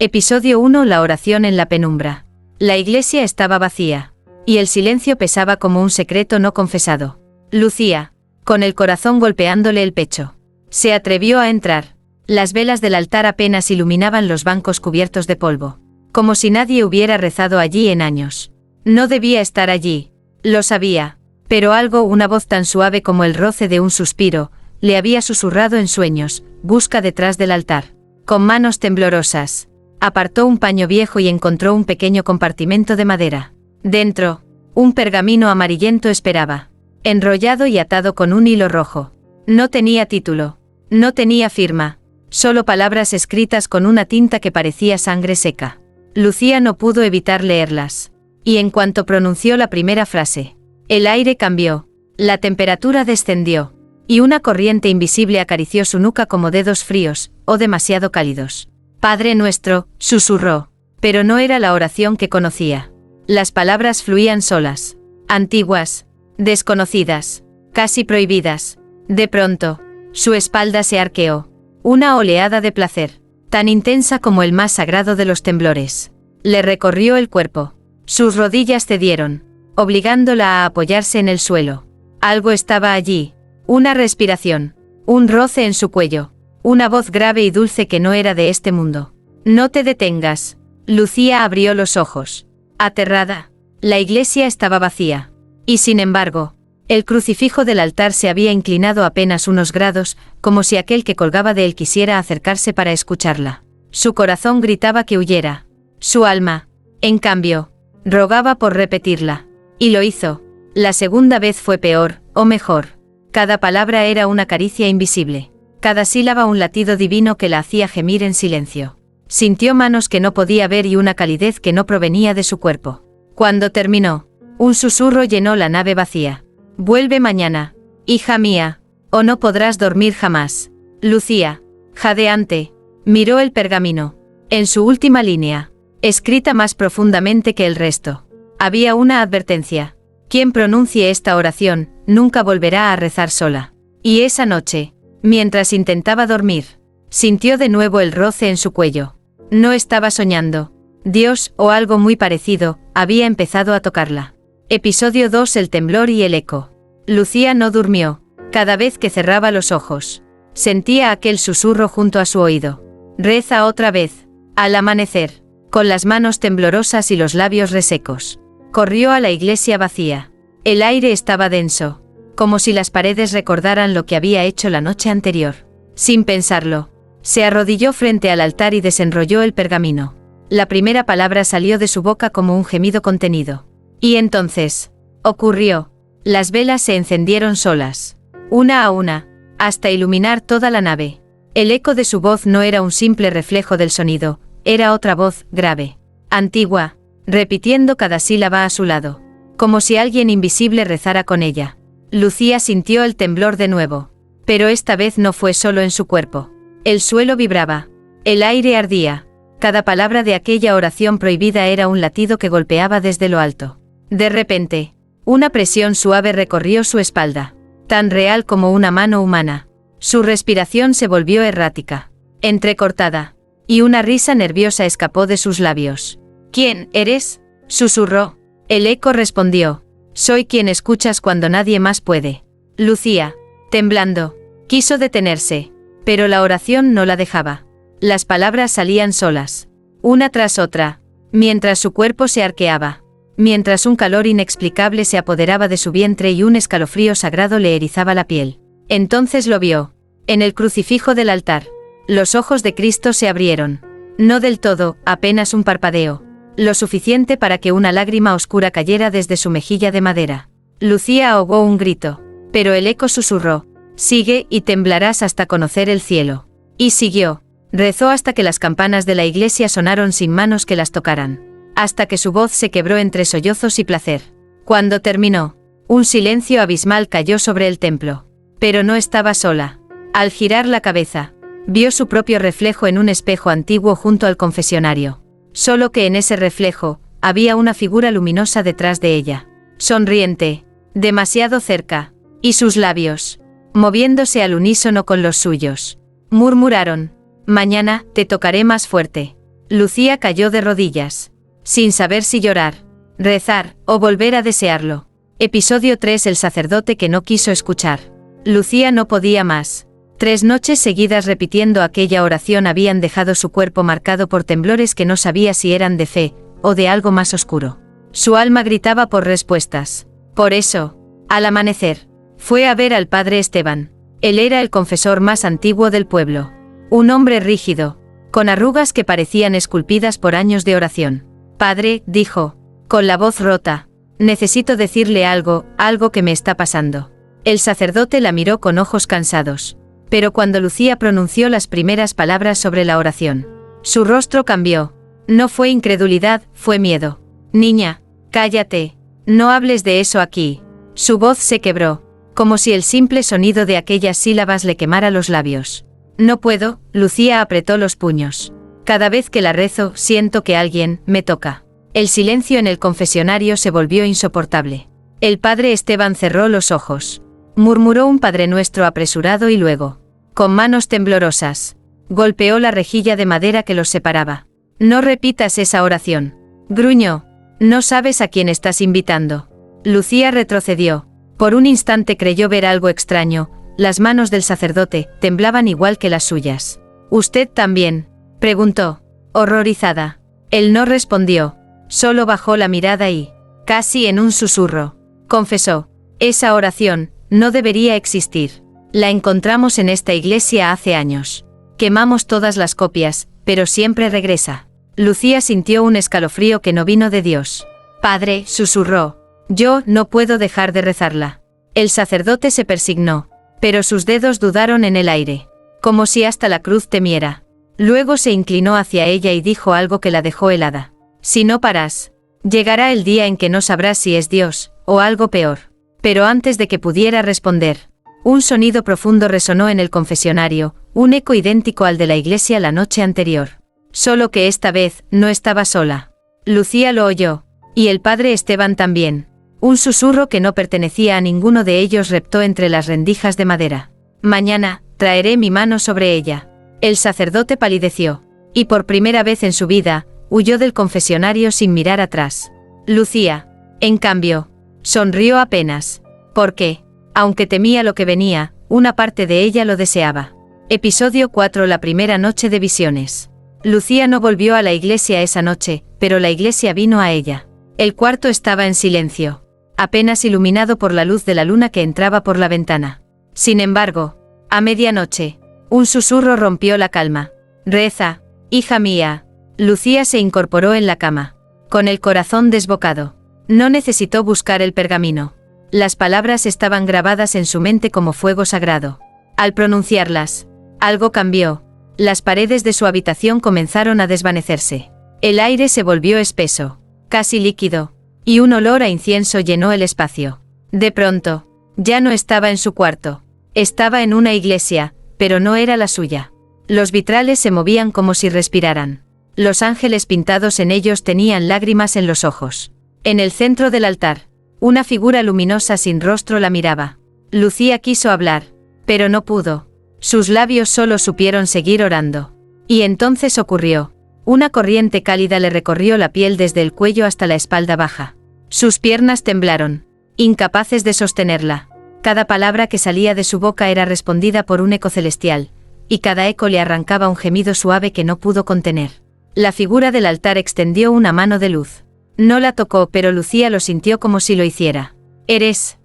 Episodio 1. La oración en la penumbra. La iglesia estaba vacía, y el silencio pesaba como un secreto no confesado. Lucía, con el corazón golpeándole el pecho, se atrevió a entrar. Las velas del altar apenas iluminaban los bancos cubiertos de polvo, como si nadie hubiera rezado allí en años. No debía estar allí, lo sabía, pero algo, una voz tan suave como el roce de un suspiro, le había susurrado en sueños: busca detrás del altar. Con manos temblorosas, apartó un paño viejo y encontró un pequeño compartimento de madera. Dentro, un pergamino amarillento esperaba, enrollado y atado con un hilo rojo. No tenía título, no tenía firma, solo palabras escritas con una tinta que parecía sangre seca. Lucía no pudo evitar leerlas, y en cuanto pronunció la primera frase, el aire cambió, la temperatura descendió, y una corriente invisible acarició su nuca como dedos fríos, o demasiado cálidos. Padre nuestro, susurró, pero no era la oración que conocía. Las palabras fluían solas, antiguas, desconocidas, casi prohibidas. De pronto, su espalda se arqueó. Una oleada de placer, tan intensa como el más sagrado de los temblores, le recorrió el cuerpo. Sus rodillas cedieron, obligándola a apoyarse en el suelo. Algo estaba allí, una respiración, un roce en su cuello. Una voz grave y dulce que no era de este mundo. No te detengas. Lucía abrió los ojos, aterrada. La iglesia estaba vacía. Y sin embargo, el crucifijo del altar se había inclinado apenas unos grados, como si aquel que colgaba de él quisiera acercarse para escucharla. Su corazón gritaba que huyera. Su alma, en cambio, rogaba por repetirla. Y lo hizo. La segunda vez fue peor, o mejor. Cada palabra era una caricia invisible. Cada sílaba un latido divino que la hacía gemir en silencio. Sintió manos que no podía ver y una calidez que no provenía de su cuerpo. Cuando terminó, un susurro llenó la nave vacía. Vuelve mañana, hija mía, o no podrás dormir jamás. Lucía, jadeante, miró el pergamino. En su última línea, escrita más profundamente que el resto, había una advertencia. Quien pronuncie esta oración, nunca volverá a rezar sola. Y esa noche, mientras intentaba dormir, sintió de nuevo el roce en su cuello. No estaba soñando. Dios, o algo muy parecido, había empezado a tocarla. Episodio 2. El temblor y el eco. Lucía no durmió. Cada vez que cerraba los ojos, sentía aquel susurro junto a su oído. Reza otra vez. Al amanecer, con las manos temblorosas y los labios resecos, corrió a la iglesia vacía. El aire estaba denso, como si las paredes recordaran lo que había hecho la noche anterior. Sin pensarlo, se arrodilló frente al altar y desenrolló el pergamino. La primera palabra salió de su boca como un gemido contenido. Y entonces, ocurrió. Las velas se encendieron solas, una a una, hasta iluminar toda la nave. El eco de su voz no era un simple reflejo del sonido, era otra voz, grave, antigua, repitiendo cada sílaba a su lado, como si alguien invisible rezara con ella. Lucía sintió el temblor de nuevo, pero esta vez no fue solo en su cuerpo. El suelo vibraba, el aire ardía, cada palabra de aquella oración prohibida era un latido que golpeaba desde lo alto. De repente, una presión suave recorrió su espalda, tan real como una mano humana. Su respiración se volvió errática, entrecortada, y una risa nerviosa escapó de sus labios. ¿Quién eres?, susurró. El eco respondió: soy quien escuchas cuando nadie más puede. Lucía, temblando, quiso detenerse, pero la oración no la dejaba. Las palabras salían solas, una tras otra, mientras su cuerpo se arqueaba, mientras un calor inexplicable se apoderaba de su vientre y un escalofrío sagrado le erizaba la piel. Entonces lo vio, en el crucifijo del altar. Los ojos de Cristo se abrieron. No del todo, apenas un parpadeo, lo suficiente para que una lágrima oscura cayera desde su mejilla de madera. Lucía ahogó un grito, pero el eco susurró: sigue y temblarás hasta conocer el cielo. Y siguió. Rezó hasta que las campanas de la iglesia sonaron sin manos que las tocaran, hasta que su voz se quebró entre sollozos y placer. Cuando terminó, un silencio abismal cayó sobre el templo. Pero no estaba sola. Al girar la cabeza, vio su propio reflejo en un espejo antiguo junto al confesionario. Solo que en ese reflejo, había una figura luminosa detrás de ella, sonriente, demasiado cerca, y sus labios, moviéndose al unísono con los suyos, murmuraron: mañana te tocaré más fuerte. Lucía cayó de rodillas, sin saber si llorar, rezar, o volver a desearlo. Episodio 3. El sacerdote que no quiso escuchar. Lucía no podía más. 3 noches seguidas repitiendo aquella oración habían dejado su cuerpo marcado por temblores que no sabía si eran de fe, o de algo más oscuro. Su alma gritaba por respuestas. Por eso, al amanecer, fue a ver al padre Esteban. Él era el confesor más antiguo del pueblo. Un hombre rígido, con arrugas que parecían esculpidas por años de oración. Padre, dijo, con la voz rota, necesito decirle algo que me está pasando. El sacerdote la miró con ojos cansados. Pero cuando Lucía pronunció las primeras palabras sobre la oración, su rostro cambió. No fue incredulidad, fue miedo. Niña, cállate, no hables de eso aquí. Su voz se quebró, como si el simple sonido de aquellas sílabas le quemara los labios. No puedo, Lucía apretó los puños. Cada vez que la rezo, siento que alguien me toca. El silencio en el confesionario se volvió insoportable. El padre Esteban cerró los ojos. Murmuró un Padre Nuestro apresurado y luego, con manos temblorosas, golpeó la rejilla de madera que los separaba. No repitas esa oración. Gruñó. No sabes a quién estás invitando. Lucía retrocedió. Por un instante creyó ver algo extraño. Las manos del sacerdote temblaban igual que las suyas. ¿Usted también?, preguntó, horrorizada. Él no respondió. Solo bajó la mirada y, casi en un susurro, confesó: esa oración no debería existir. La encontramos en esta iglesia hace años. Quemamos todas las copias, pero siempre regresa. Lucía sintió un escalofrío que no vino de Dios. Padre, susurró, yo no puedo dejar de rezarla. El sacerdote se persignó, pero sus dedos dudaron en el aire, como si hasta la cruz temiera. Luego se inclinó hacia ella y dijo algo que la dejó helada. Si no paras, llegará el día en que no sabrás si es Dios, o algo peor. Pero antes de que pudiera responder, un sonido profundo resonó en el confesionario, un eco idéntico al de la iglesia la noche anterior. Solo que esta vez, no estaba sola. Lucía lo oyó, y el padre Esteban también. Un susurro que no pertenecía a ninguno de ellos reptó entre las rendijas de madera. Mañana, traeré mi mano sobre ella. El sacerdote palideció, y por primera vez en su vida, huyó del confesionario sin mirar atrás. Lucía, en cambio, sonrió apenas, porque, aunque temía lo que venía, una parte de ella lo deseaba. Episodio 4. La primera noche de visiones. Lucía no volvió a la iglesia esa noche, pero la iglesia vino a ella. El cuarto estaba en silencio, apenas iluminado por la luz de la luna que entraba por la ventana. Sin embargo, a medianoche, un susurro rompió la calma. Reza, hija mía. Lucía se incorporó en la cama, con el corazón desbocado. No necesitó buscar el pergamino. Las palabras estaban grabadas en su mente como fuego sagrado. Al pronunciarlas, algo cambió. Las paredes de su habitación comenzaron a desvanecerse. El aire se volvió espeso, casi líquido, y un olor a incienso llenó el espacio. De pronto, ya no estaba en su cuarto. Estaba en una iglesia, pero no era la suya. Los vitrales se movían como si respiraran. Los ángeles pintados en ellos tenían lágrimas en los ojos. En el centro del altar, una figura luminosa sin rostro la miraba. Lucía quiso hablar, pero no pudo. Sus labios solo supieron seguir orando. Y entonces ocurrió. Una corriente cálida le recorrió la piel desde el cuello hasta la espalda baja. Sus piernas temblaron, incapaces de sostenerla. Cada palabra que salía de su boca era respondida por un eco celestial, y cada eco le arrancaba un gemido suave que no pudo contener. La figura del altar extendió una mano de luz. No la tocó, pero Lucía lo sintió como si lo hiciera. ¿Eres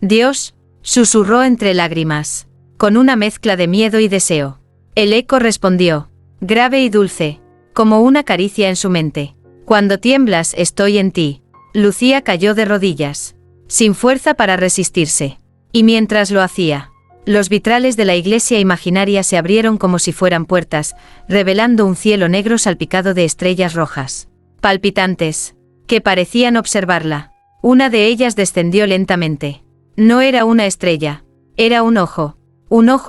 Dios?, susurró entre lágrimas, con una mezcla de miedo y deseo. El eco respondió, grave y dulce, como una caricia en su mente. Cuando tiemblas, estoy en ti. Lucía cayó de rodillas, sin fuerza para resistirse. Y mientras lo hacía, los vitrales de la iglesia imaginaria se abrieron como si fueran puertas, revelando un cielo negro salpicado de estrellas rojas, palpitantes, que parecían observarla. Una de ellas descendió lentamente. No era una estrella, era un ojo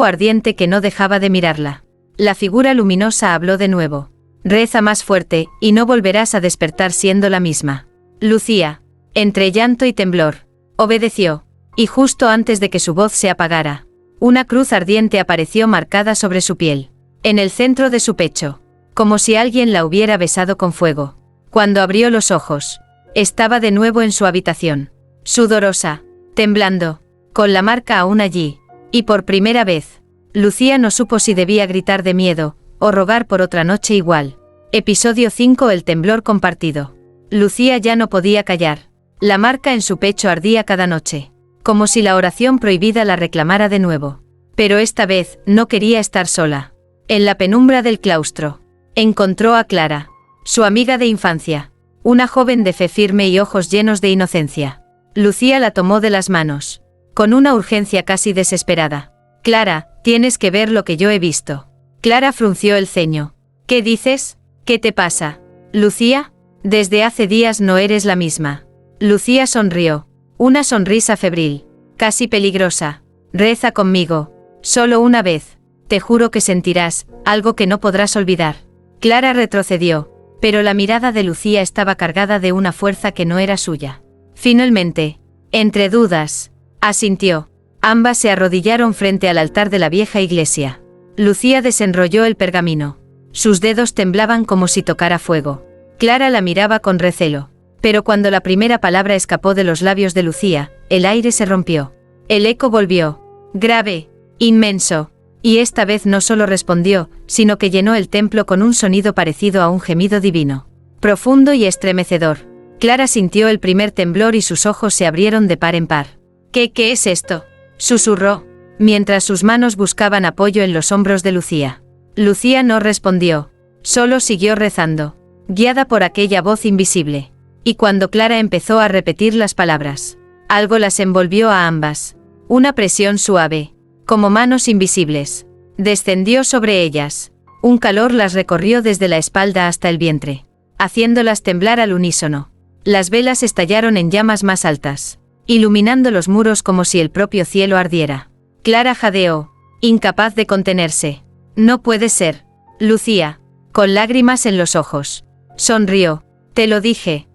ardiente que no dejaba de mirarla. La figura luminosa habló de nuevo. Reza más fuerte, y no volverás a despertar siendo la misma. Lucía, entre llanto y temblor, obedeció, y justo antes de que su voz se apagara, una cruz ardiente apareció marcada sobre su piel. En el centro de su pecho, como si alguien la hubiera besado con fuego. Cuando abrió los ojos, estaba de nuevo en su habitación, sudorosa, temblando, con la marca aún allí, y por primera vez, Lucía no supo si debía gritar de miedo, o rogar por otra noche igual. Episodio 5. El temblor compartido. Lucía ya no podía callar. La marca en su pecho ardía cada noche, como si la oración prohibida la reclamara de nuevo. Pero esta vez, no quería estar sola. En la penumbra del claustro, encontró a Clara, su amiga de infancia, una joven de fe firme y ojos llenos de inocencia. Lucía la tomó de las manos, con una urgencia casi desesperada. Clara, tienes que ver lo que yo he visto. Clara frunció el ceño. ¿Qué dices? ¿Qué te pasa? Lucía, desde hace días no eres la misma. Lucía sonrió, una sonrisa febril, casi peligrosa. Reza conmigo, solo una vez. Te juro que sentirás algo que no podrás olvidar. Clara retrocedió, pero la mirada de Lucía estaba cargada de una fuerza que no era suya. Finalmente, entre dudas, asintió. Ambas se arrodillaron frente al altar de la vieja iglesia. Lucía desenrolló el pergamino. Sus dedos temblaban como si tocara fuego. Clara la miraba con recelo. Pero cuando la primera palabra escapó de los labios de Lucía, el aire se rompió. El eco volvió, grave, inmenso, y esta vez no solo respondió, sino que llenó el templo con un sonido parecido a un gemido divino, profundo y estremecedor. Clara sintió el primer temblor y sus ojos se abrieron de par en par. ¿Qué es esto?, susurró, mientras sus manos buscaban apoyo en los hombros de Lucía. Lucía no respondió, solo siguió rezando, guiada por aquella voz invisible. Y cuando Clara empezó a repetir las palabras, algo las envolvió a ambas. Una presión suave, como manos invisibles, descendió sobre ellas. Un calor las recorrió desde la espalda hasta el vientre, haciéndolas temblar al unísono. Las velas estallaron en llamas más altas, iluminando los muros como si el propio cielo ardiera. Clara jadeó, incapaz de contenerse. No puede ser. Lucía, con lágrimas en los ojos, sonrió. Te lo dije.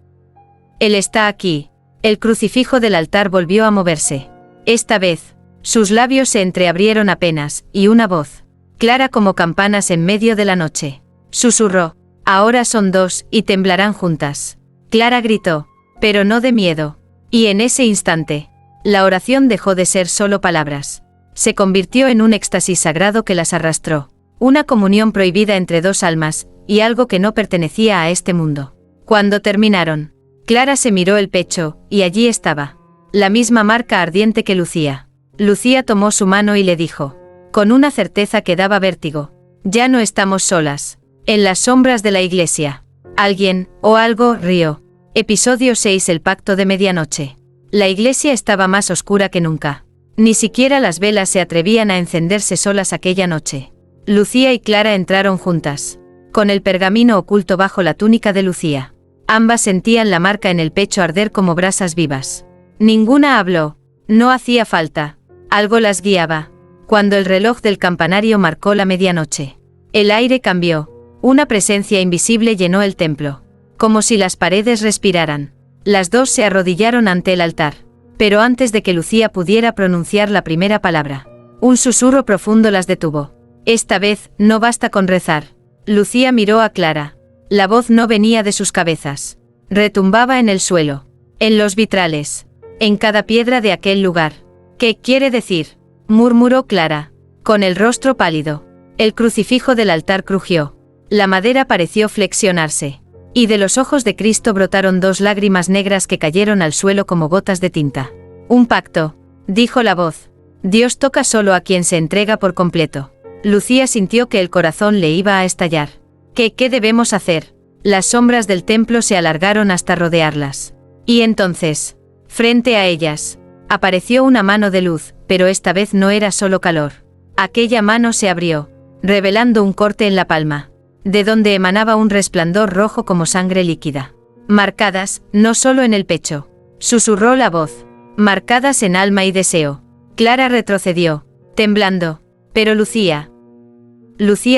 Él está aquí. El crucifijo del altar volvió a moverse. Esta vez, sus labios se entreabrieron apenas, y una voz, clara como campanas en medio de la noche, susurró, ahora son dos, y temblarán juntas. Clara gritó, pero no de miedo. Y en ese instante, la oración dejó de ser solo palabras. Se convirtió en un éxtasis sagrado que las arrastró. Una comunión prohibida entre dos almas, y algo que no pertenecía a este mundo. Cuando terminaron, Clara se miró el pecho, y allí estaba, la misma marca ardiente que Lucía. Lucía tomó su mano y le dijo, con una certeza que daba vértigo, ya no estamos solas. En las sombras de la iglesia, alguien, o algo, rió. Episodio 6. El pacto de medianoche. La iglesia estaba más oscura que nunca. Ni siquiera las velas se atrevían a encenderse solas aquella noche. Lucía y Clara entraron juntas, con el pergamino oculto bajo la túnica de Lucía. Ambas sentían la marca en el pecho arder como brasas vivas. Ninguna habló. No hacía falta. Algo las guiaba. Cuando el reloj del campanario marcó la medianoche, el aire cambió. Una presencia invisible llenó el templo, como si las paredes respiraran. Las dos se arrodillaron ante el altar. Pero antes de que Lucía pudiera pronunciar la primera palabra, un susurro profundo las detuvo. Esta vez, no basta con rezar. Lucía miró a Clara. La voz no venía de sus cabezas. Retumbaba en el suelo, en los vitrales, en cada piedra de aquel lugar. ¿Qué quiere decir?, murmuró Clara, con el rostro pálido. El crucifijo del altar crujió. La madera pareció flexionarse, y de los ojos de Cristo brotaron dos lágrimas negras que cayeron al suelo como gotas de tinta. Un pacto, dijo la voz. Dios toca solo a quien se entrega por completo. Lucía sintió que el corazón le iba a estallar. ¿Qué debemos hacer? Las sombras del templo se alargaron hasta rodearlas. Y entonces, frente a ellas, apareció una mano de luz, pero esta vez no era solo calor. Aquella mano se abrió, revelando un corte en la palma, de donde emanaba un resplandor rojo como sangre líquida. Marcadas, no solo en el pecho, susurró la voz, marcadas en alma y deseo. Clara retrocedió, temblando. Pero Lucía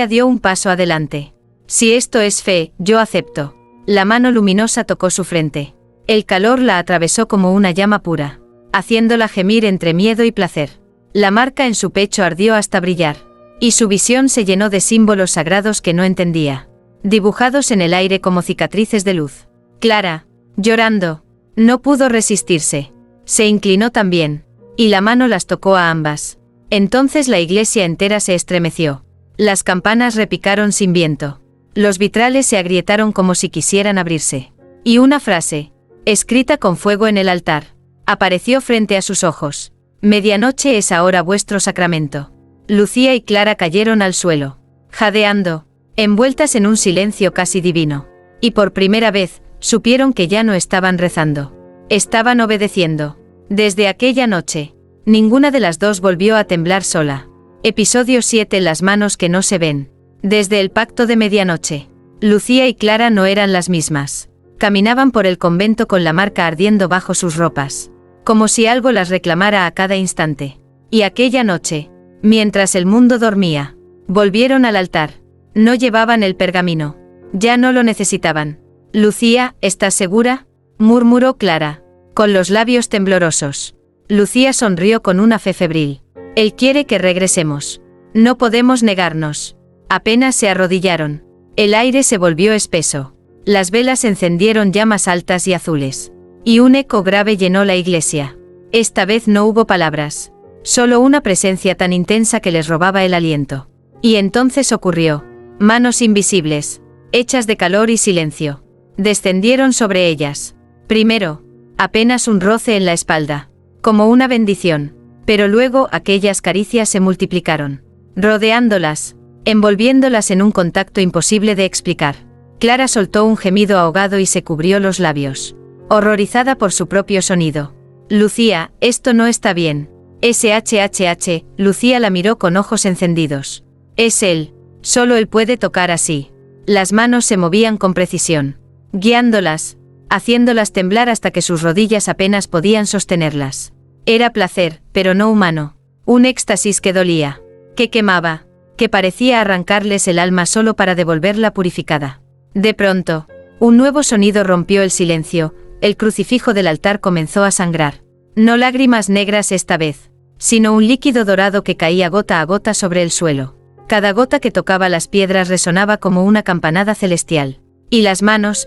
dio un paso adelante. Si esto es fe, yo acepto. La mano luminosa tocó su frente. El calor la atravesó como una llama pura, haciéndola gemir entre miedo y placer. La marca en su pecho ardió hasta brillar, y su visión se llenó de símbolos sagrados que no entendía. dibujados en el aire como cicatrices de luz. Clara, llorando, no pudo resistirse. Se inclinó también, y la mano las tocó a ambas. Entonces la iglesia entera se estremeció. Las campanas repicaron sin viento. Los vitrales se agrietaron como si quisieran abrirse. Y una frase, escrita con fuego en el altar, apareció frente a sus ojos. Medianoche es ahora vuestro sacramento. Lucía y Clara cayeron al suelo, jadeando, envueltas en un silencio casi divino. Y por primera vez, supieron que ya no estaban rezando. Estaban obedeciendo. Desde aquella noche, ninguna de las dos volvió a temblar sola. Episodio 7. Las manos que no se ven. Desde el pacto de medianoche, Lucía y Clara no eran las mismas. Caminaban por el convento con la marca ardiendo bajo sus ropas, como si algo las reclamara a cada instante. Y aquella noche, mientras el mundo dormía, volvieron al altar. No llevaban el pergamino. Ya no lo necesitaban. Lucía, ¿estás segura?, murmuró Clara, con los labios temblorosos. Lucía sonrió con una fe febril. Él quiere que regresemos. No podemos negarnos. Apenas se arrodillaron. El aire se volvió espeso. Las velas encendieron llamas altas y azules. Y un eco grave llenó la iglesia. Esta vez no hubo palabras. Solo una presencia tan intensa que les robaba el aliento. Y entonces ocurrió. Manos invisibles, hechas de calor y silencio, descendieron sobre ellas. Primero, apenas un roce en la espalda, como una bendición, pero luego aquellas caricias se multiplicaron, rodeándolas, envolviéndolas en un contacto imposible de explicar. Clara soltó un gemido ahogado y se cubrió los labios, horrorizada por su propio sonido. Lucía, esto no está bien. SHHH, Lucía la miró con ojos encendidos. Es él, solo él puede tocar así. Las manos se movían con precisión, guiándolas, haciéndolas temblar hasta que sus rodillas apenas podían sostenerlas. Era placer, pero no humano. Un éxtasis que dolía, que quemaba, que parecía arrancarles el alma solo para devolverla purificada. De pronto, un nuevo sonido rompió el silencio, el crucifijo del altar comenzó a sangrar. No lágrimas negras esta vez, sino un líquido dorado que caía gota a gota sobre el suelo. Cada gota que tocaba las piedras resonaba como una campanada celestial. Y las manos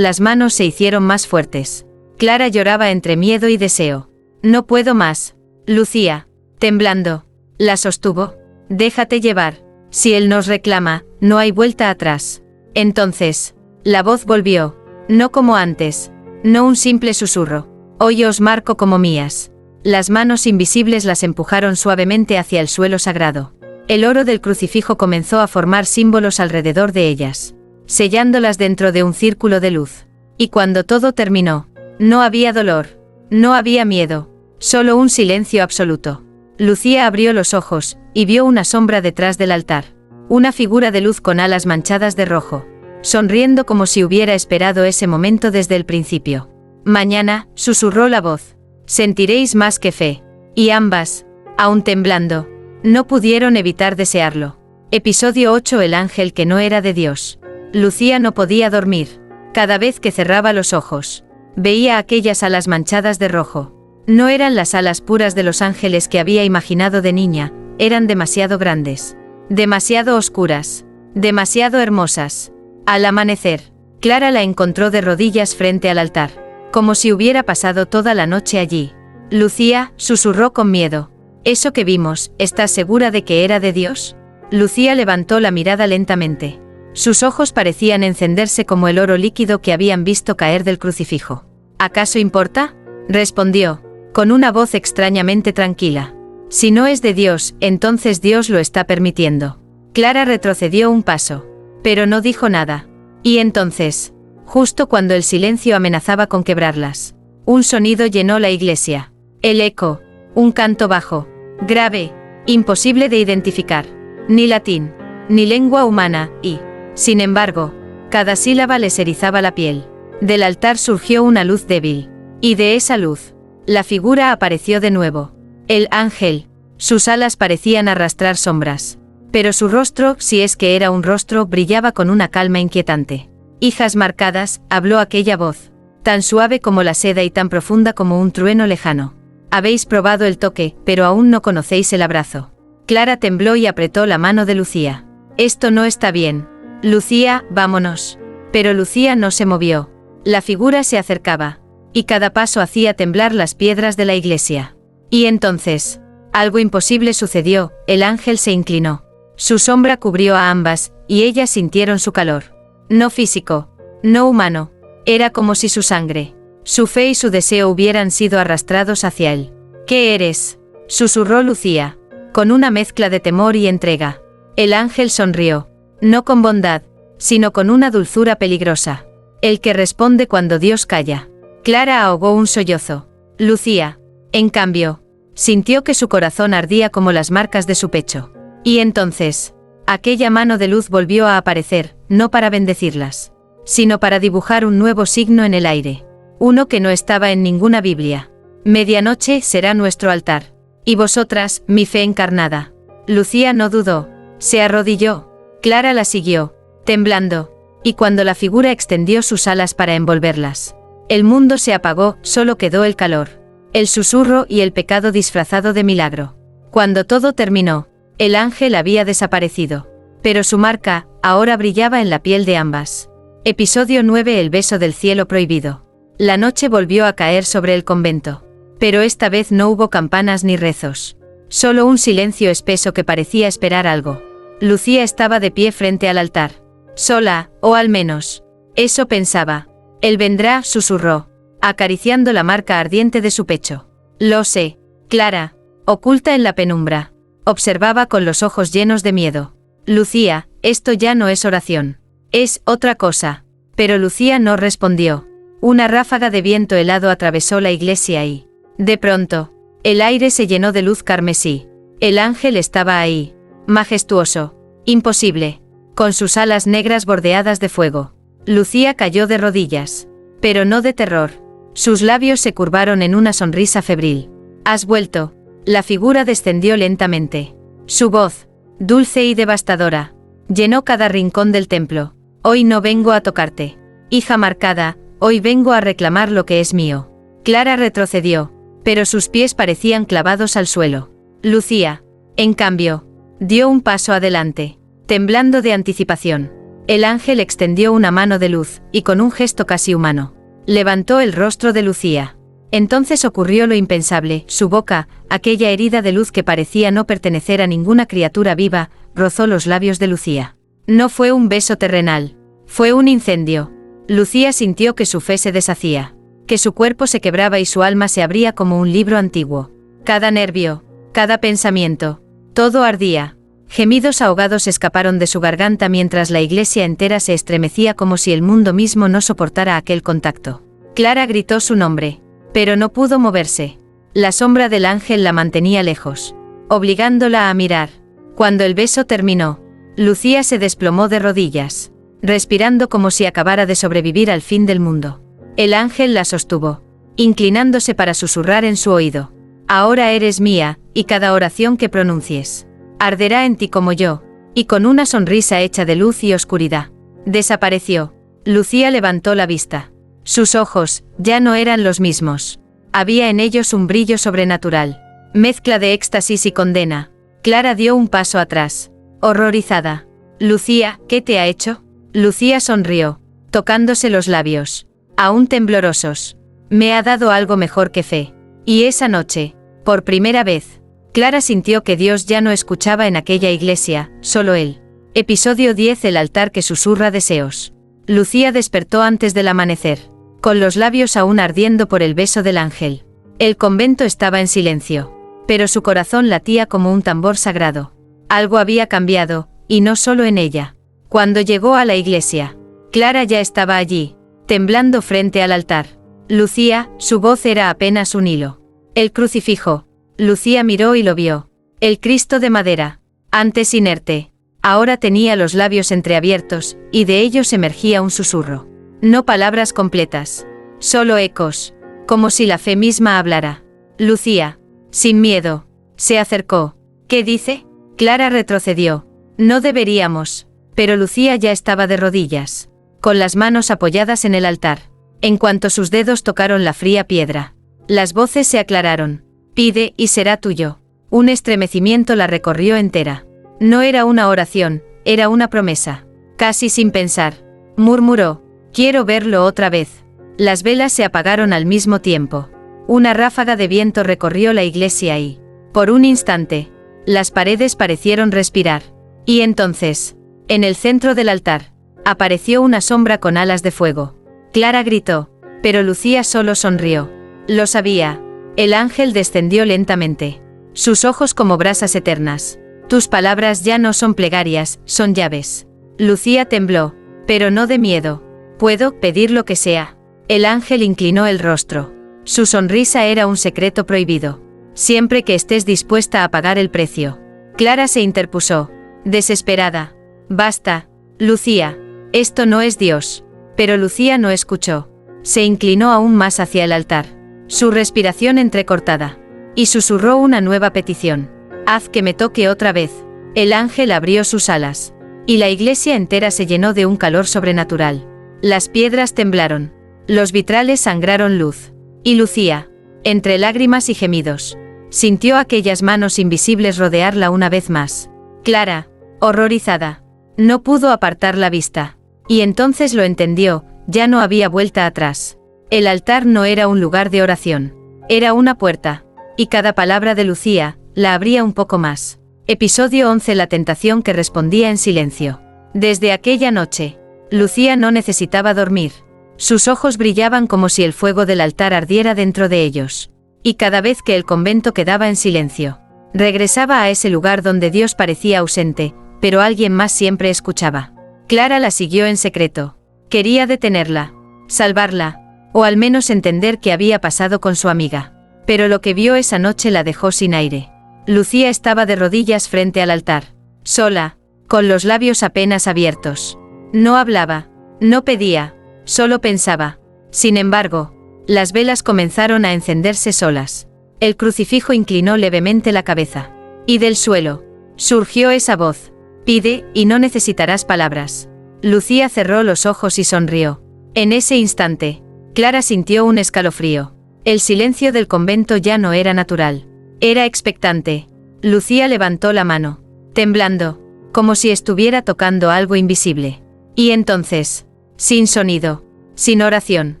se hicieron más fuertes. Clara lloraba entre miedo y deseo. No puedo más. Lucía, temblando, la sostuvo. Déjate llevar. Si él nos reclama, no hay vuelta atrás. Entonces, la voz volvió. No como antes. No un simple susurro. Hoy os marco como mías. Las manos invisibles las empujaron suavemente hacia el suelo sagrado. El oro del crucifijo comenzó a formar símbolos alrededor de ellas, sellándolas dentro de un círculo de luz. Y cuando todo terminó, no había dolor, no había miedo, solo un silencio absoluto. Lucía abrió los ojos, y vio una sombra detrás del altar. Una figura de luz con alas manchadas de rojo, sonriendo como si hubiera esperado ese momento desde el principio. Mañana, susurró la voz, sentiréis más que fe. Y ambas, aún temblando, no pudieron evitar desearlo. Episodio 8. El ángel que no era de Dios. Lucía no podía dormir. Cada vez que cerraba los ojos, veía aquellas alas manchadas de rojo. No eran las alas puras de los ángeles que había imaginado de niña, eran demasiado grandes, demasiado oscuras, demasiado hermosas. Al amanecer, Clara la encontró de rodillas frente al altar, como si hubiera pasado toda la noche allí. Lucía, susurró con miedo. ¿Eso que vimos, estás segura de que era de Dios? Lucía levantó la mirada lentamente. Sus ojos parecían encenderse como el oro líquido que habían visto caer del crucifijo. ¿Acaso importa?, respondió, con una voz extrañamente tranquila. Si no es de Dios, entonces Dios lo está permitiendo. Clara retrocedió un paso, pero no dijo nada. Y entonces, justo cuando el silencio amenazaba con quebrarlas, un sonido llenó la iglesia. El eco, un canto bajo, grave, imposible de identificar. Ni latín, ni lengua humana, y, sin embargo, cada sílaba les erizaba la piel. Del altar surgió una luz débil, y de esa luz, la figura apareció de nuevo. El ángel, sus alas parecían arrastrar sombras, pero su rostro, si es que era un rostro, brillaba con una calma inquietante. Hijas marcadas, habló aquella voz, tan suave como la seda y tan profunda como un trueno lejano. Habéis probado el toque, pero aún no conocéis el abrazo. Clara tembló y apretó la mano de Lucía. Esto no está bien. Lucía, vámonos. Pero Lucía no se movió. La figura se acercaba, y cada paso hacía temblar las piedras de la iglesia. Y entonces, algo imposible sucedió, el ángel se inclinó. Su sombra cubrió a ambas, y ellas sintieron su calor. No físico, no humano, era como si su sangre, su fe y su deseo hubieran sido arrastrados hacia él. ¿Qué eres?, susurró Lucía, con una mezcla de temor y entrega. El ángel sonrió, no con bondad, sino con una dulzura peligrosa. El que responde cuando Dios calla. Clara ahogó un sollozo. Lucía, en cambio, sintió que su corazón ardía como las marcas de su pecho. Y entonces, aquella mano de luz volvió a aparecer, no para bendecirlas, sino para dibujar un nuevo signo en el aire. Uno que no estaba en ninguna Biblia. Medianoche será nuestro altar. Y vosotras, mi fe encarnada. Lucía no dudó. Se arrodilló. Clara la siguió, temblando. Y cuando la figura extendió sus alas para envolverlas, el mundo se apagó, solo quedó el calor, el susurro y el pecado disfrazado de milagro. Cuando todo terminó, el ángel había desaparecido. Pero su marca, ahora brillaba en la piel de ambas. Episodio 9: El beso del cielo prohibido. La noche volvió a caer sobre el convento. Pero esta vez no hubo campanas ni rezos. Solo un silencio espeso que parecía esperar algo. Lucía estaba de pie frente al altar. Sola, o al menos, eso pensaba. Él vendrá, susurró, acariciando la marca ardiente de su pecho. Lo sé. Clara, oculta en la penumbra, observaba con los ojos llenos de miedo. Lucía, esto ya no es oración. Es otra cosa. Pero Lucía no respondió. Una ráfaga de viento helado atravesó la iglesia y, de pronto, el aire se llenó de luz carmesí. El ángel estaba ahí, majestuoso, imposible, con sus alas negras bordeadas de fuego. Lucía cayó de rodillas, pero no de terror. Sus labios se curvaron en una sonrisa febril. ¿Has vuelto? La figura descendió lentamente. Su voz, dulce y devastadora, llenó cada rincón del templo. Hoy no vengo a tocarte, hija marcada, hoy vengo a reclamar lo que es mío. Clara retrocedió, pero sus pies parecían clavados al suelo. Lucía, en cambio, dio un paso adelante, temblando de anticipación. El ángel extendió una mano de luz, y con un gesto casi humano, levantó el rostro de Lucía. Entonces ocurrió lo impensable, su boca, aquella herida de luz que parecía no pertenecer a ninguna criatura viva, rozó los labios de Lucía. No fue un beso terrenal, fue un incendio. Lucía sintió que su fe se deshacía, que su cuerpo se quebraba y su alma se abría como un libro antiguo. Cada nervio, cada pensamiento, todo ardía. Gemidos ahogados escaparon de su garganta mientras la iglesia entera se estremecía como si el mundo mismo no soportara aquel contacto. Clara gritó su nombre, pero no pudo moverse. La sombra del ángel la mantenía lejos, obligándola a mirar. Cuando el beso terminó, Lucía se desplomó de rodillas, respirando como si acabara de sobrevivir al fin del mundo. El ángel la sostuvo, inclinándose para susurrar en su oído. Ahora eres mía, y cada oración que pronuncies arderá en ti como yo. Y con una sonrisa hecha de luz y oscuridad, desapareció. Lucía levantó la vista. Sus ojos, ya no eran los mismos. Había en ellos un brillo sobrenatural, mezcla de éxtasis y condena. Clara dio un paso atrás, horrorizada. Lucía, ¿qué te ha hecho? Lucía sonrió, tocándose los labios, aún temblorosos. Me ha dado algo mejor que fe. Y esa noche, por primera vez, Clara sintió que Dios ya no escuchaba en aquella iglesia, solo él. Episodio 10: El altar que susurra deseos. Lucía despertó antes del amanecer, con los labios aún ardiendo por el beso del ángel. El convento estaba en silencio, pero su corazón latía como un tambor sagrado. Algo había cambiado, y no solo en ella. Cuando llegó a la iglesia, Clara ya estaba allí, temblando frente al altar. Lucía, su voz era apenas un hilo. El crucifijo. Lucía miró y lo vio. El Cristo de madera, antes inerte, ahora tenía los labios entreabiertos, y de ellos emergía un susurro. No palabras completas, solo ecos, como si la fe misma hablara. Lucía, sin miedo, se acercó. ¿Qué dice? Clara retrocedió. No deberíamos. Pero Lucía ya estaba de rodillas, con las manos apoyadas en el altar. En cuanto sus dedos tocaron la fría piedra, las voces se aclararon. Pide, y será tuyo. Un estremecimiento la recorrió entera. No era una oración, era una promesa. Casi sin pensar. Murmuró. Quiero verlo otra vez. Las velas se apagaron al mismo tiempo. Una ráfaga de viento recorrió la iglesia y, por un instante, las paredes parecieron respirar. Y entonces, en el centro del altar, apareció una sombra con alas de fuego. Clara gritó, pero Lucía solo sonrió. Lo sabía. El ángel descendió lentamente. Sus ojos como brasas eternas. Tus palabras ya no son plegarias, son llaves. Lucía tembló, pero no de miedo. Puedo pedir lo que sea. El ángel inclinó el rostro. Su sonrisa era un secreto prohibido. Siempre que estés dispuesta a pagar el precio. Clara se interpuso, desesperada. Basta, Lucía. Esto no es Dios. Pero Lucía no escuchó. Se inclinó aún más hacia el altar. Su respiración entrecortada. Y susurró una nueva petición. Haz que me toque otra vez. El ángel abrió sus alas. Y la iglesia entera se llenó de un calor sobrenatural. Las piedras temblaron. Los vitrales sangraron luz. Y Lucía, entre lágrimas y gemidos, sintió aquellas manos invisibles rodearla una vez más. Clara, horrorizada, no pudo apartar la vista. Y entonces lo entendió, ya no había vuelta atrás. El altar no era un lugar de oración. Era una puerta. Y cada palabra de Lucía, la abría un poco más. Episodio 11. La tentación que respondía en silencio. Desde aquella noche, Lucía no necesitaba dormir. Sus ojos brillaban como si el fuego del altar ardiera dentro de ellos. Y cada vez que el convento quedaba en silencio, regresaba a ese lugar donde Dios parecía ausente, pero alguien más siempre escuchaba. Clara la siguió en secreto. Quería detenerla, salvarla, o al menos entender qué había pasado con su amiga. Pero lo que vio esa noche la dejó sin aire. Lucía estaba de rodillas frente al altar, sola, con los labios apenas abiertos. No hablaba, no pedía, solo pensaba. Sin embargo, las velas comenzaron a encenderse solas. El crucifijo inclinó levemente la cabeza. Y del suelo surgió esa voz. Pide, y no necesitarás palabras. Lucía cerró los ojos y sonrió. En ese instante, Clara sintió un escalofrío. El silencio del convento ya no era natural. Era expectante. Lucía levantó la mano, temblando, como si estuviera tocando algo invisible. Y entonces, sin sonido, sin oración,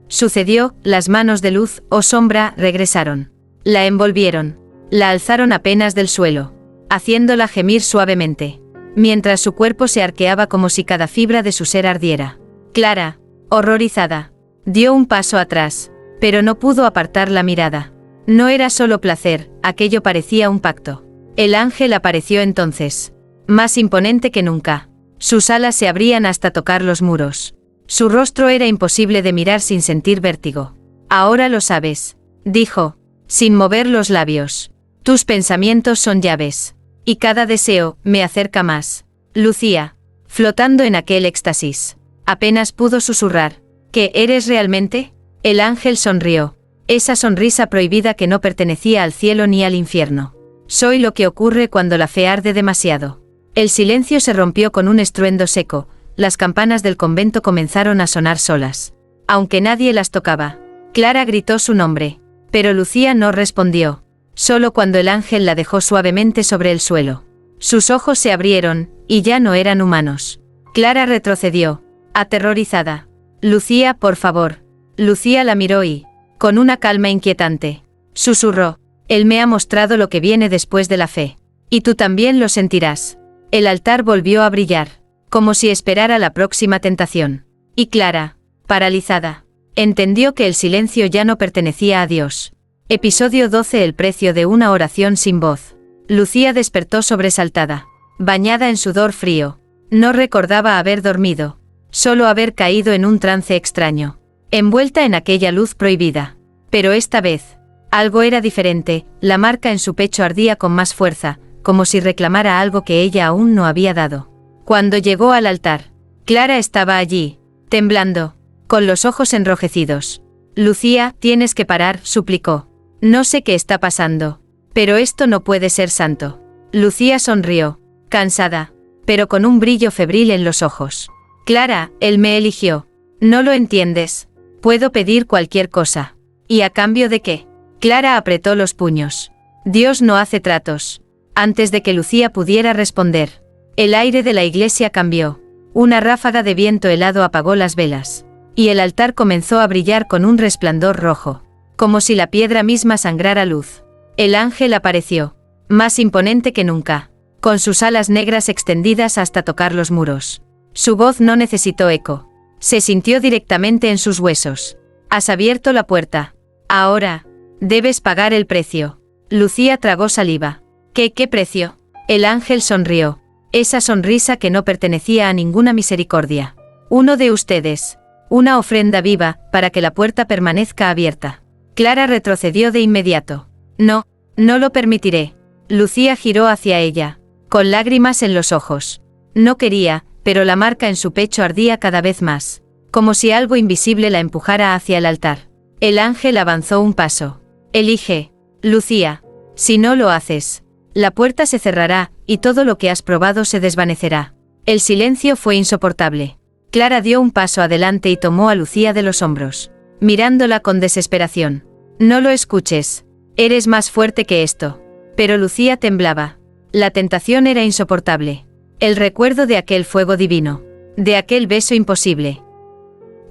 sucedió. Las manos de luz o sombra regresaron. La envolvieron, la alzaron apenas del suelo, haciéndola gemir suavemente, mientras su cuerpo se arqueaba como si cada fibra de su ser ardiera. Clara, horrorizada, dio un paso atrás, pero no pudo apartar la mirada. No era solo placer, aquello parecía un pacto. El ángel apareció entonces, más imponente que nunca. Sus alas se abrían hasta tocar los muros. Su rostro era imposible de mirar sin sentir vértigo. Ahora lo sabes, dijo, sin mover los labios. Tus pensamientos son llaves. Y cada deseo me acerca más. Lucía, flotando en aquel éxtasis, apenas pudo susurrar. ¿Qué eres realmente? El ángel sonrió. Esa sonrisa prohibida que no pertenecía al cielo ni al infierno. Soy lo que ocurre cuando la fe arde demasiado. El silencio se rompió con un estruendo seco. Las campanas del convento comenzaron a sonar solas. Aunque nadie las tocaba. Clara gritó su nombre. Pero Lucía no respondió. Solo cuando el ángel la dejó suavemente sobre el suelo. Sus ojos se abrieron, y ya no eran humanos. Clara retrocedió, aterrorizada. Lucía, por favor. Lucía la miró y, con una calma inquietante, susurró. Él me ha mostrado lo que viene después de la fe. Y tú también lo sentirás. El altar volvió a brillar, como si esperara la próxima tentación. Y Clara, paralizada, entendió que el silencio ya no pertenecía a Dios. Episodio 12. El precio de una oración sin voz. Lucía despertó sobresaltada, bañada en sudor frío. No recordaba haber dormido, solo haber caído en un trance extraño, envuelta en aquella luz prohibida. Pero esta vez, algo era diferente. La marca en su pecho ardía con más fuerza, como si reclamara algo que ella aún no había dado. Cuando llegó al altar, Clara estaba allí, temblando, con los ojos enrojecidos. Lucía, tienes que parar, suplicó. No sé qué está pasando, pero esto no puede ser santo. Lucía sonrió, cansada, pero con un brillo febril en los ojos. Clara, él me eligió. No lo entiendes. Puedo pedir cualquier cosa. ¿Y a cambio de qué? Clara apretó los puños. Dios no hace tratos. Antes de que Lucía pudiera responder, el aire de la iglesia cambió. Una ráfaga de viento helado apagó las velas. Y el altar comenzó a brillar con un resplandor rojo, como si la piedra misma sangrara luz. El ángel apareció, más imponente que nunca, con sus alas negras extendidas hasta tocar los muros. Su voz no necesitó eco. Se sintió directamente en sus huesos. Has abierto la puerta. Ahora, debes pagar el precio. Lucía tragó saliva. ¿Qué precio? El ángel sonrió. Esa sonrisa que no pertenecía a ninguna misericordia. Uno de ustedes. Una ofrenda viva, para que la puerta permanezca abierta. Clara retrocedió de inmediato. No, no lo permitiré. Lucía giró hacia ella, con lágrimas en los ojos. No quería, pero la marca en su pecho ardía cada vez más, como si algo invisible la empujara hacia el altar. El ángel avanzó un paso. Elige, Lucía. Si no lo haces, la puerta se cerrará, y todo lo que has probado se desvanecerá. El silencio fue insoportable. Clara dio un paso adelante y tomó a Lucía de los hombros, mirándola con desesperación. No lo escuches. Eres más fuerte que esto. Pero Lucía temblaba. La tentación era insoportable. El recuerdo de aquel fuego divino. De aquel beso imposible.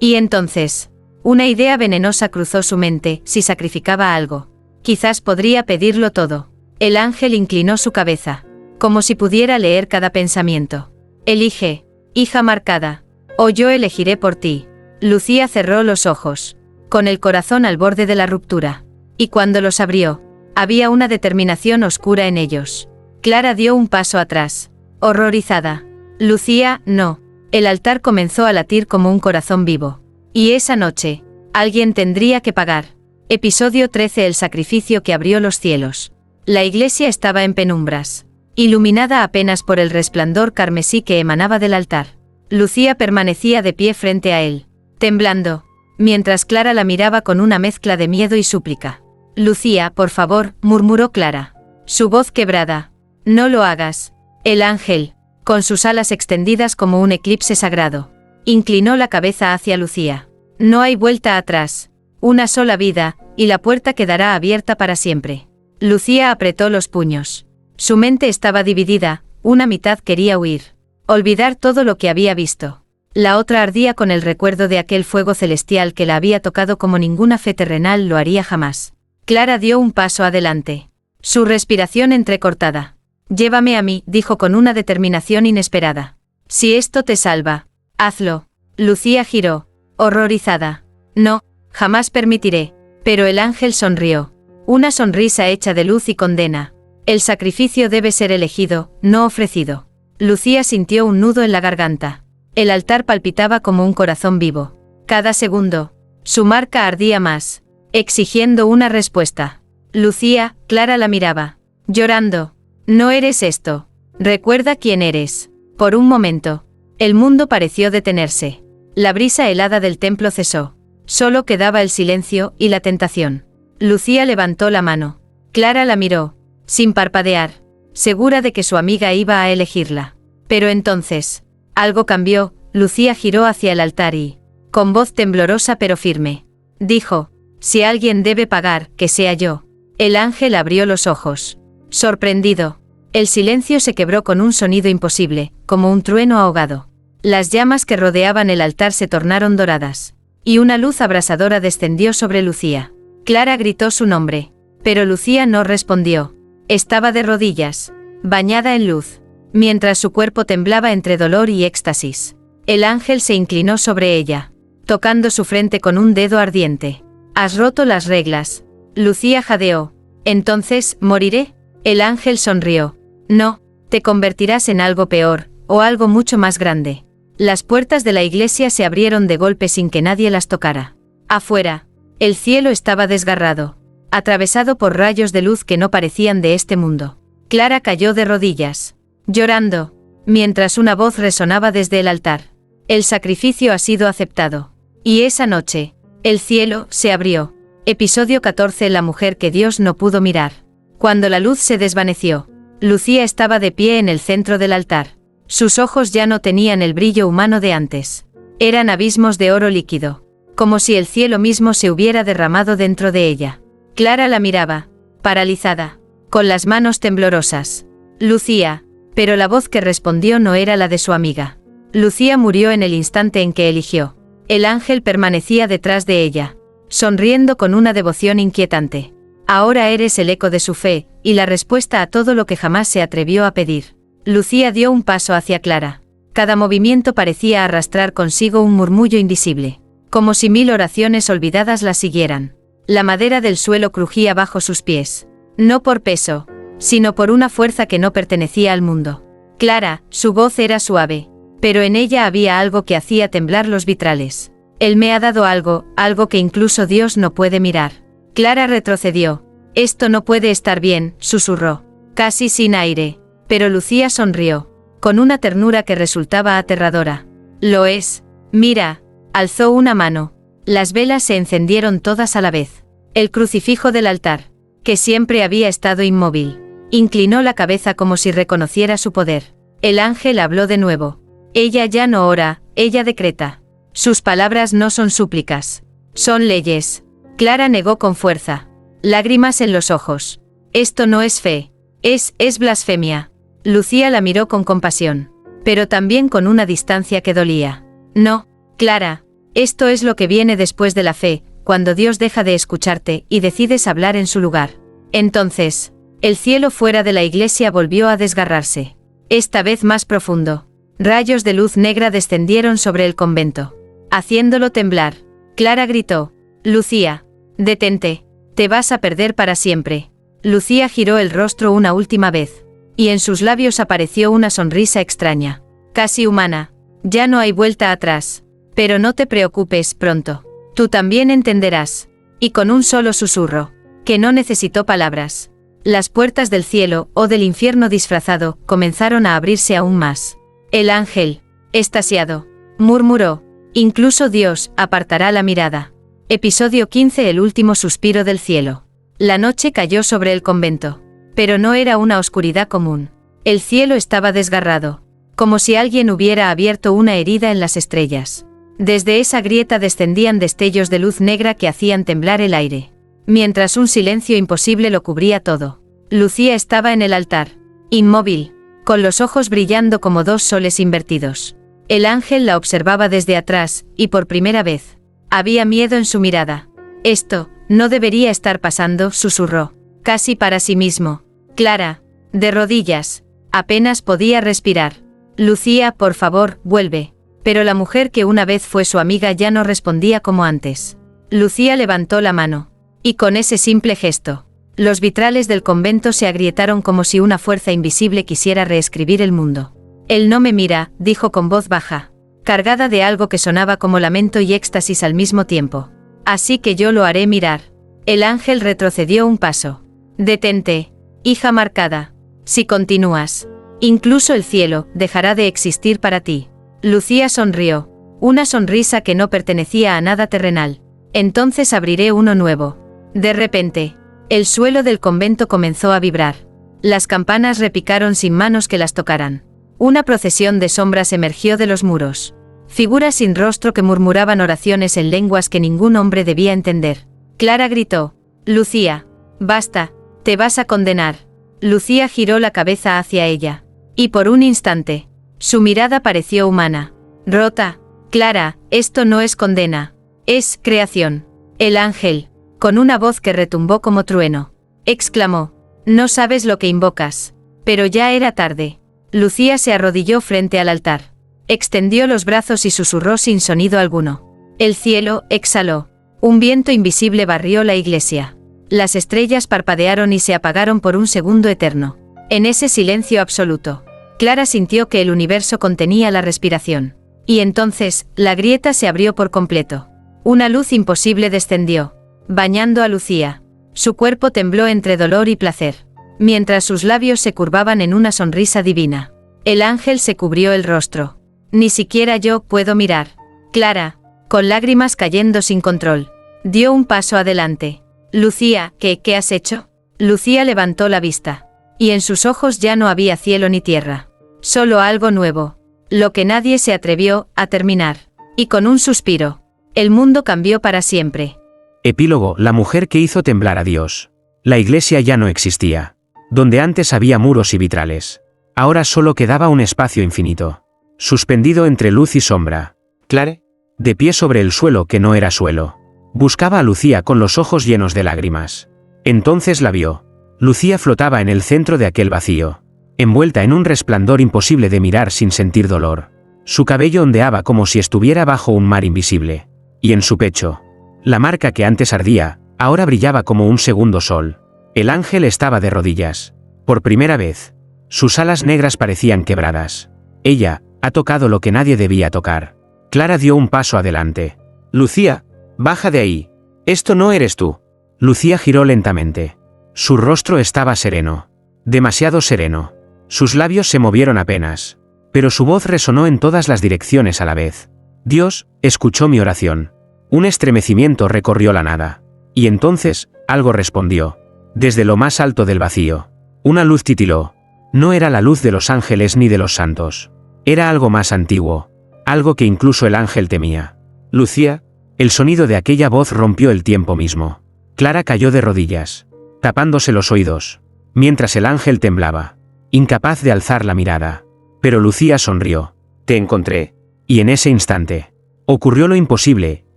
Y entonces, una idea venenosa cruzó su mente. Si sacrificaba algo, quizás podría pedirlo todo. El ángel inclinó su cabeza, como si pudiera leer cada pensamiento. Elige, hija marcada. O yo elegiré por ti. Lucía cerró los ojos, con el corazón al borde de la ruptura. Y cuando los abrió, había una determinación oscura en ellos. Clara dio un paso atrás, horrorizada. Lucía, no. El altar comenzó a latir como un corazón vivo. Y esa noche, alguien tendría que pagar. Episodio 13. El sacrificio que abrió los cielos. La iglesia estaba en penumbras, iluminada apenas por el resplandor carmesí que emanaba del altar. Lucía permanecía de pie frente a él, temblando, mientras Clara la miraba con una mezcla de miedo y súplica. Lucía, por favor, murmuró Clara, su voz quebrada. No lo hagas. El ángel, con sus alas extendidas como un eclipse sagrado, inclinó la cabeza hacia Lucía. No hay vuelta atrás. Una sola vida, y la puerta quedará abierta para siempre. Lucía apretó los puños. Su mente estaba dividida, una mitad quería huir, olvidar todo lo que había visto. La otra ardía con el recuerdo de aquel fuego celestial que la había tocado como ninguna fe terrenal lo haría jamás. Clara dio un paso adelante, su respiración entrecortada. Llévame a mí, dijo con una determinación inesperada. Si esto te salva, hazlo. Lucía giró, horrorizada. No, jamás permitiré. Pero el ángel sonrió. Una sonrisa hecha de luz y condena. El sacrificio debe ser elegido, no ofrecido. Lucía sintió un nudo en la garganta. El altar palpitaba como un corazón vivo. Cada segundo, su marca ardía más, exigiendo una respuesta. Lucía, Clara la miraba, llorando. No eres esto. Recuerda quién eres. Por un momento, el mundo pareció detenerse. La brisa helada del templo cesó. Solo quedaba el silencio y la tentación. Lucía levantó la mano. Clara la miró, sin parpadear, segura de que su amiga iba a elegirla. Pero entonces, algo cambió. Lucía giró hacia el altar y, con voz temblorosa pero firme, dijo, si alguien debe pagar, que sea yo. El ángel abrió los ojos, sorprendido. El silencio se quebró con un sonido imposible, como un trueno ahogado. Las llamas que rodeaban el altar se tornaron doradas, y una luz abrasadora descendió sobre Lucía. Clara gritó su nombre, pero Lucía no respondió. Estaba de rodillas, bañada en luz, mientras su cuerpo temblaba entre dolor y éxtasis. El ángel se inclinó sobre ella, tocando su frente con un dedo ardiente. Has roto las reglas. Lucía jadeó. Entonces, ¿moriré? El ángel sonrió. No, te convertirás en algo peor, o algo mucho más grande. Las puertas de la iglesia se abrieron de golpe sin que nadie las tocara. Afuera, el cielo estaba desgarrado, atravesado por rayos de luz que no parecían de este mundo. Clara cayó de rodillas, llorando, mientras una voz resonaba desde el altar. El sacrificio ha sido aceptado. Y esa noche, el cielo se abrió. Episodio 14. La mujer que Dios no pudo mirar. Cuando la luz se desvaneció, Lucía estaba de pie en el centro del altar. Sus ojos ya no tenían el brillo humano de antes. Eran abismos de oro líquido, como si el cielo mismo se hubiera derramado dentro de ella. Clara la miraba, paralizada, con las manos temblorosas. Lucía, pero la voz que respondió no era la de su amiga. Lucía murió en el instante en que eligió. El ángel permanecía detrás de ella, sonriendo con una devoción inquietante. Ahora eres el eco de su fe, y la respuesta a todo lo que jamás se atrevió a pedir. Lucía dio un paso hacia Clara. Cada movimiento parecía arrastrar consigo un murmullo invisible, como si 1000 oraciones olvidadas la siguieran. La madera del suelo crujía bajo sus pies, no por peso, sino por una fuerza que no pertenecía al mundo. Clara, su voz era suave, pero en ella había algo que hacía temblar los vitrales. Él me ha dado algo que incluso Dios no puede mirar. Clara retrocedió. Esto no puede estar bien, susurró, casi sin aire. Pero Lucía sonrió, con una ternura que resultaba aterradora. Lo es. Mira. Alzó una mano. Las velas se encendieron todas a la vez. El crucifijo del altar, que siempre había estado inmóvil, inclinó la cabeza como si reconociera su poder. El ángel habló de nuevo. Ella ya no ora, ella decreta. Sus palabras no son súplicas, son leyes. Clara negó con fuerza, lágrimas en los ojos. Esto no es fe, es blasfemia. Lucía la miró con compasión, pero también con una distancia que dolía. No, Clara, esto es lo que viene después de la fe, cuando Dios deja de escucharte y decides hablar en su lugar. Entonces, el cielo fuera de la iglesia volvió a desgarrarse, esta vez más profundo. Rayos de luz negra descendieron sobre el convento, haciéndolo temblar. Clara gritó: Lucía, detente, te vas a perder para siempre. Lucía giró el rostro una última vez, y en sus labios apareció una sonrisa extraña, casi humana. Ya no hay vuelta atrás. Pero no te preocupes, pronto. Tú también entenderás. Y con un solo susurro, que no necesitó palabras, las puertas del cielo, o del infierno disfrazado, comenzaron a abrirse aún más. El ángel, extasiado, murmuró: incluso Dios apartará la mirada. Episodio 15. El último suspiro del cielo. La noche cayó sobre el convento. Pero no era una oscuridad común. El cielo estaba desgarrado, como si alguien hubiera abierto una herida en las estrellas. Desde esa grieta descendían destellos de luz negra que hacían temblar el aire, mientras un silencio imposible lo cubría todo. Lucía estaba en el altar, inmóvil, con los ojos brillando como dos soles invertidos. El ángel la observaba desde atrás, y por primera vez, había miedo en su mirada. Esto no debería estar pasando, susurró, casi para sí mismo. Clara, de rodillas, apenas podía respirar. Lucía, por favor, vuelve. Pero la mujer que una vez fue su amiga ya no respondía como antes. Lucía levantó la mano, y con ese simple gesto, los vitrales del convento se agrietaron como si una fuerza invisible quisiera reescribir el mundo. Él no me mira, dijo con voz baja, cargada de algo que sonaba como lamento y éxtasis al mismo tiempo. Así que yo lo haré mirar. El ángel retrocedió un paso. Detente, hija marcada. Si continúas, incluso el cielo dejará de existir para ti. Lucía sonrió, una sonrisa que no pertenecía a nada terrenal. Entonces abriré uno nuevo. De repente, el suelo del convento comenzó a vibrar. Las campanas repicaron sin manos que las tocaran. Una procesión de sombras emergió de los muros. Figuras sin rostro que murmuraban oraciones en lenguas que ningún hombre debía entender. Clara gritó: Lucía, basta, te vas a condenar. Lucía giró la cabeza hacia ella. Y por un instante, su mirada pareció humana. Rota. Clara, esto no es condena. Es creación. El ángel, con una voz que retumbó como trueno, exclamó: no sabes lo que invocas. Pero ya era tarde. Lucía se arrodilló frente al altar. Extendió los brazos y susurró sin sonido alguno. El cielo exhaló. Un viento invisible barrió la iglesia. Las estrellas parpadearon y se apagaron por un segundo eterno. En ese silencio absoluto, Clara sintió que el universo contenía la respiración. Y entonces, la grieta se abrió por completo. Una luz imposible descendió, bañando a Lucía. Su cuerpo tembló entre dolor y placer, mientras sus labios se curvaban en una sonrisa divina. El ángel se cubrió el rostro. Ni siquiera yo puedo mirar. Clara, con lágrimas cayendo sin control, dio un paso adelante. Lucía, ¿qué has hecho? Lucía levantó la vista. Y en sus ojos ya no había cielo ni tierra. Solo algo nuevo. Lo que nadie se atrevió a terminar. Y con un suspiro, el mundo cambió para siempre. Epílogo: la mujer que hizo temblar a Dios. La iglesia ya no existía. Donde antes había muros y vitrales, ahora solo quedaba un espacio infinito. suspendido entre luz y sombra. Clara, de pie sobre el suelo que no era suelo, buscaba a Lucía con los ojos llenos de lágrimas. Entonces la vio. Lucía flotaba en el centro de aquel vacío, envuelta en un resplandor imposible de mirar sin sentir dolor. Su cabello ondeaba como si estuviera bajo un mar invisible. Y en su pecho, la marca que antes ardía, ahora brillaba como un segundo sol. El ángel estaba de rodillas. Por primera vez, sus alas negras parecían quebradas. Ella ha tocado lo que nadie debía tocar. Clara dio un paso adelante. Lucía, baja de ahí. Esto no eres tú. Lucía giró lentamente. Su rostro estaba sereno. Demasiado sereno. Sus labios se movieron apenas. Pero su voz resonó en todas las direcciones a la vez. Dios escuchó mi oración. Un estremecimiento recorrió la nada. Y entonces, algo respondió. Desde lo más alto del vacío. Una luz titiló. No era la luz de los ángeles ni de los santos. Era algo más antiguo. Algo que incluso el ángel temía. Lucía, el sonido de aquella voz rompió el tiempo mismo. Clara cayó de rodillas, tapándose los oídos, mientras el ángel temblaba, incapaz de alzar la mirada. Pero Lucía sonrió. Te encontré. Y en ese instante, ocurrió lo imposible.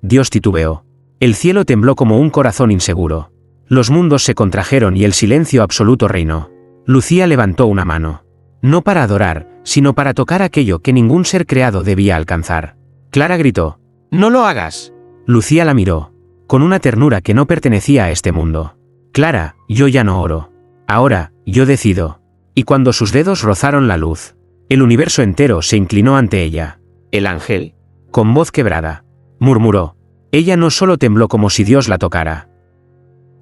Dios titubeó. El cielo tembló como un corazón inseguro. Los mundos se contrajeron y el silencio absoluto reinó. Lucía levantó una mano. No para adorar, sino para tocar aquello que ningún ser creado debía alcanzar. Clara gritó. ¡No lo hagas! Lucía la miró, con una ternura que no pertenecía a este mundo. Clara, yo ya no oro. Ahora, yo decido. Y cuando sus dedos rozaron la luz, el universo entero se inclinó ante ella. El ángel, con voz quebrada, murmuró. Ella no solo tembló como si Dios la tocara.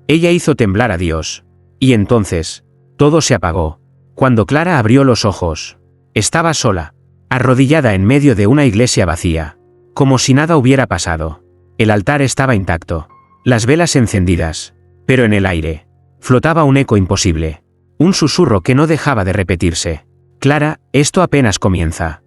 Ella hizo temblar a Dios. Y entonces, todo se apagó. Cuando Clara abrió los ojos, estaba sola, arrodillada en medio de una iglesia vacía, como si nada hubiera pasado. El altar estaba intacto, las velas encendidas, pero en el aire flotaba un eco imposible, un susurro que no dejaba de repetirse. Clara, esto apenas comienza.